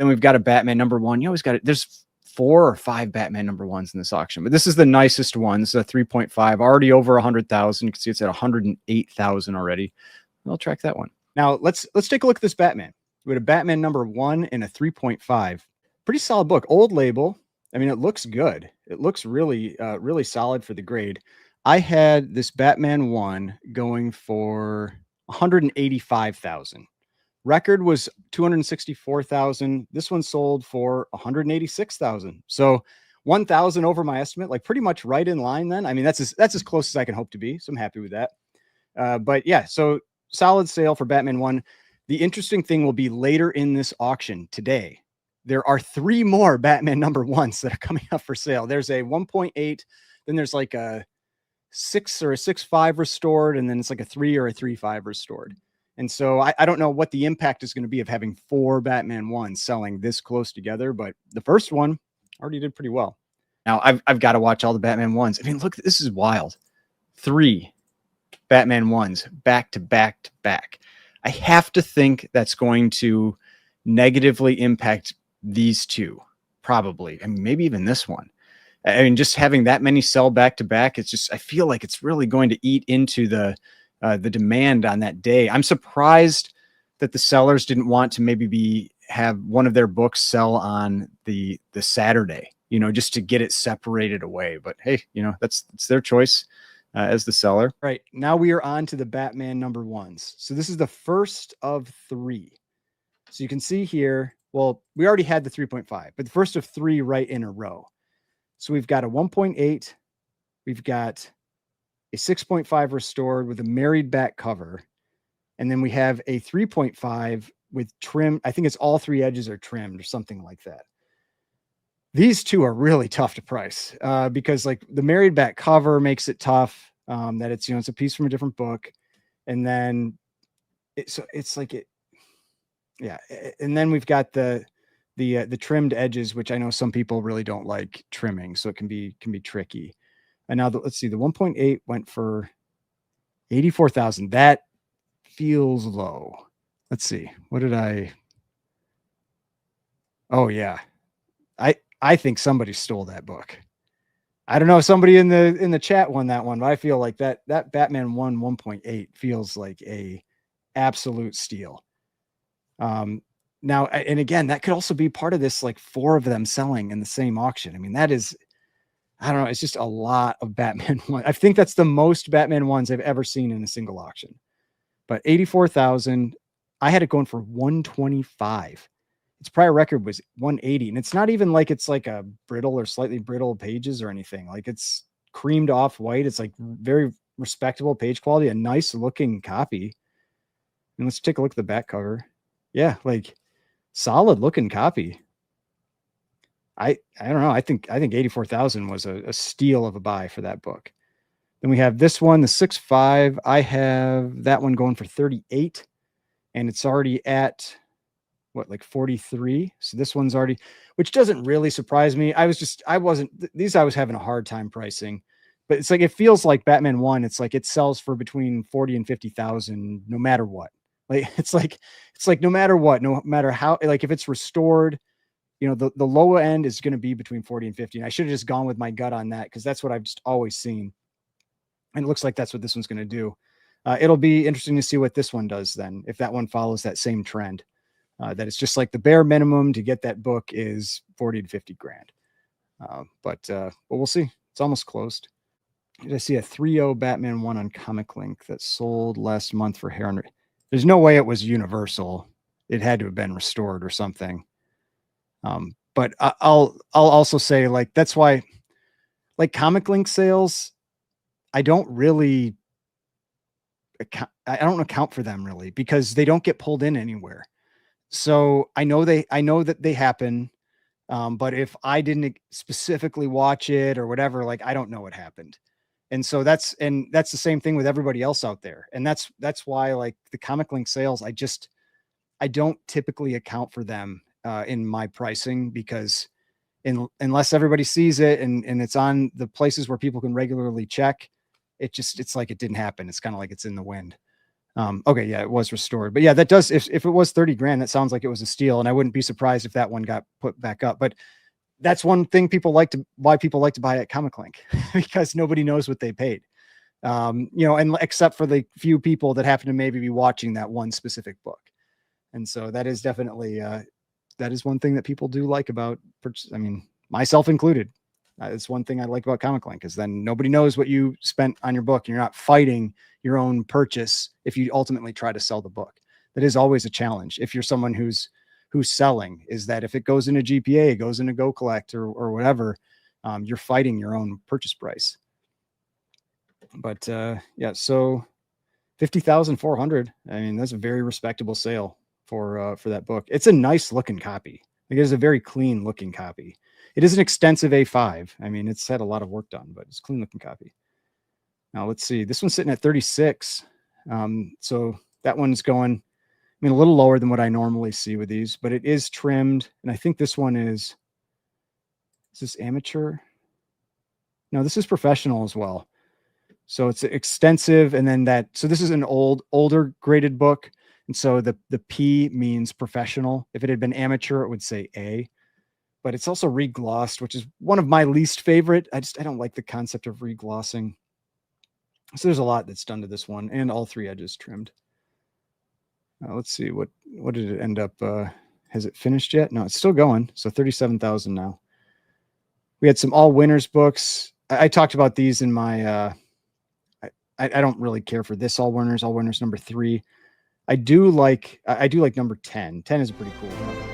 Then we've got a Batman #1. You always got it. There's 4 or 5 Batman #1s in this auction, but this is the nicest one. This is a 3.5, already over 100,000. You can see it's at 108,000 already. I'll track that one. Now let's take a look at this Batman. We had a Batman #1 and a 3.5. Pretty solid book. Old label. I mean, it looks good. It looks really, really solid for the grade. I had this Batman 1 going for 185,000. Record was 264,000. This one sold for 186,000. So 1,000 over my estimate, like pretty much right in line then. I mean, that's as close as I can hope to be. So I'm happy with that. But yeah, so solid sale for Batman 1. The interesting thing will be later in this auction today. There are 3 more Batman #1s that are coming up for sale. There's a 1.8, then there's like a 6 or a 6.5 restored, and then it's like a 3 or a 3.5 restored. And so I don't know what the impact is going to be of having 4 Batman 1s selling this close together, but the first one already did pretty well. Now I've got to watch all the Batman 1s. I mean, look, this is wild. 3 Batman 1s back to back to back. I have to think that's going to negatively impact these 2, probably, and maybe even this one. I mean, just having that many sell back to back, it's just, I feel like it's really going to eat into the demand on that day. I'm surprised that the sellers didn't want to maybe have one of their books sell on the Saturday, just to get it separated away. But hey, it's their choice as the seller. Right now we are on to the Batman #1s. So this is the first of 3. So you can see here, well, we already had the 3.5, but the first of 3 right in a row. So we've got a 1.8, we've got a 6.5 restored with a married back cover, and then we have a 3.5 with trim. I think it's all 3 edges are trimmed or something like that. These 2 are really tough to price because like the married back cover makes it tough that it's, it's a piece from a different book. And then it's like it. Yeah. And then we've got the trimmed edges, which I know some people really don't like trimming. So it can be tricky. And now let's see, the 1.8 went for 84,000. That feels low. Let's see. What did I? Oh yeah. I think somebody stole that book. I don't know if somebody in the chat won that one, but I feel like that Batman 1.8 feels like a absolute steal. Now, and again, that could also be part of this, like 4 of them selling in the same auction. I mean, that is, I don't know. It's just a lot of Batman 1. I think that's the most Batman 1s I've ever seen in a single auction, but 84,000, I had it going for 125. Its prior record was 180. And it's not even like it's like a brittle or slightly brittle pages or anything. Like it's creamed off white. It's like very respectable page quality, a nice looking copy. And let's take a look at the back cover. Yeah, like solid looking copy. I don't know. I think 84,000 was a steal of a buy for that book. Then we have this one, the 6.5. I have that one going for 38, and it's already at what, like 43. So this one's already, which doesn't really surprise me. I was having a hard time pricing, but it's like, it feels like Batman 1. It's like it sells for between 40 and 50,000, no matter what. Like, it's like no matter what, no matter how, like if it's restored, the low end is going to be between 40 and 50. And I should have just gone with my gut on that, because that's what I've just always seen. And it looks like that's what this one's going to do. It'll be interesting to see what this one does then, if that one follows that same trend. That it's just like the bare minimum to get that book is 40 to 50 grand. But we'll see. It's almost closed. I see a 3.0 Batman 1 on Comic Link that sold last month for Heron. There's no way it was Universal. It had to have been restored or something. But I'll also say, like, that's why, like, Comic Link sales, I don't account for them really, because they don't get pulled in anywhere. So I know that they happen. But if I didn't specifically watch it or whatever, like, I don't know what happened. And so that's the same thing with everybody else out there. And that's why, like, the Comic Link sales, I don't typically account for them in my pricing, because unless everybody sees it and it's on the places where people can regularly check, it's like it didn't happen. It's kind of like it's in the wind. Okay, yeah, it was restored, but yeah, that does. If it was 30 grand, that sounds like it was a steal, and I wouldn't be surprised if that one got put back up. But that's one thing why people like to buy at Comic Link because nobody knows what they paid. And except for the few people that happen to maybe be watching that one specific book. And so that is definitely, that is one thing that people do like about purchase. I mean, myself included. It's one thing I like about Comic Link is then nobody knows what you spent on your book. You're not fighting your own purchase if you ultimately try to sell the book. That is always a challenge. If you're someone who's selling, is that if it goes into GPA, it goes into Go Collect or whatever, you're fighting your own purchase price. But yeah, so 50,400. I mean, that's a very respectable sale for that book. It's a nice looking copy. Like, it is a very clean looking copy. It is an extensive A5. I mean, it's had a lot of work done, but it's a clean looking copy. Now let's see. This one's sitting at 36. So that one's going, I mean, a little lower than what I normally see with these, but it is trimmed. And I think this one is this amateur? No, this is professional as well. So it's extensive. And then so this is an older graded book. And so the P means professional. If it had been amateur, it would say A, but it's also reglossed, which is one of my least favorite. I don't like the concept of reglossing. So there's a lot that's done to this one, and all three edges trimmed. Let's see, what did it end up? Has it finished yet? No, it's still going. So 37,000 now. We had some all winners books. I talked about these in my, I don't really care for this all winners number 3. I do like number 10. 10 is a pretty cool one.